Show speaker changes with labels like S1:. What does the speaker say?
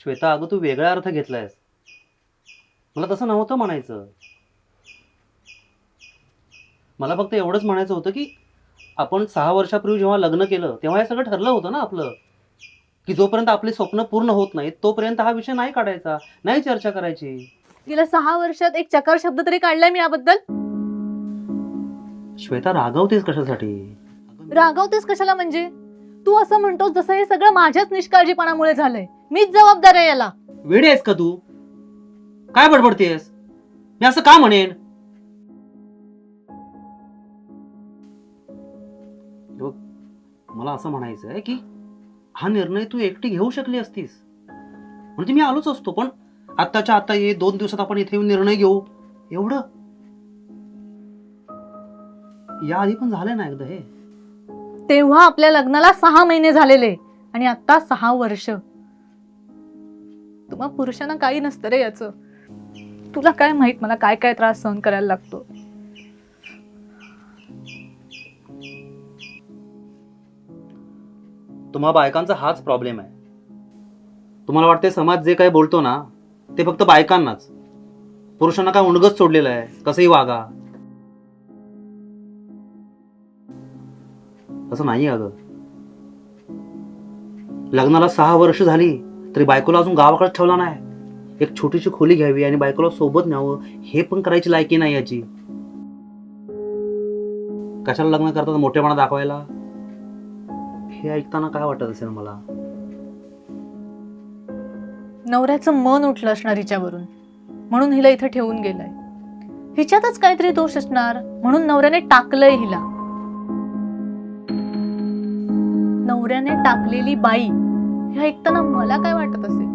S1: श्वेता, अगं तू वेगळा अर्थ घेतलायस. मला तसं नव्हतं म्हणायचं. मला फक्त एवढंच म्हणायचं होतं की आपण 6 वर्षापूर्वी जेव्हा लग्न केलं तेव्हा हे सगळं ठरलं होतं ना आपलं, की जोपर्यंत आपली स्वप्न पूर्ण होत नाहीत तोपर्यंत हा विषय नाही काढायचा, नाही चर्चा करायची.
S2: गेल्या 6 वर्षात एक चकार शब्द तरी काढलाय मी याबद्दल?
S1: श्वेता, रागवतेस कशासाठी?
S2: रागवतेस कशाला म्हणजे? तू असं म्हणतोस जसं हे सगळं माझ्याच निष्काळजीपणामुळे झालंय. मीच जबाबदार आहे याला.
S1: वेडी आहेस का तू? काय बडबडतेस? मी असं का म्हणेन? बघ, मला असं म्हणायचं आहे की हा निर्णय तू एकटी घेऊ शकली असतीस म्हणजे मी आलोच असतो, पण आत्ताच्या आता ये 2 दिवसात आपण इथे येऊन निर्णय घेऊ एवढं याआधी पण झालं ना एकदा हे.
S2: तेव्हा आपल्या लग्नाला 6 महिने झालेले आणि आता 6 वर्ष. तुम्हा पुरुषांना काही नसतं रे याचं. तुला काय माहित मला काय काय त्रास सहन करायला लागतो.
S1: तुम्हा बायकांचा हाच प्रॉब्लेम आहे. तुम्हाला वाटते समाज जे काही बोलतो ना ते फक्त बायकांनाच, पुरुषांना काय उणगच सोडलेलं आहे, कसंही वागा. असं नाही अगं. लग्नाला 6 वर्ष झाली तरी बायकोला अजून गावाकडे ठेवला नाही. एक छोटीशी खोली घ्यावी आणि बायकोला सोबत न्यावं हे पण करायची लायकी नाही याची. कशाला लग्न करतात मोठेपणा दाखवायला? हे ऐकताना काय वाटत असेल मला.
S2: नवऱ्याचं मन उठलं असणार हिच्यावरून, म्हणून हिला इथं ठेवून गेलाय. हिच्यातच काहीतरी दोष असणार म्हणून नवऱ्याने टाकलंय हिला. नवऱ्याने टाकलेली बाई हे ऐकताना मला काय वाटत असेल?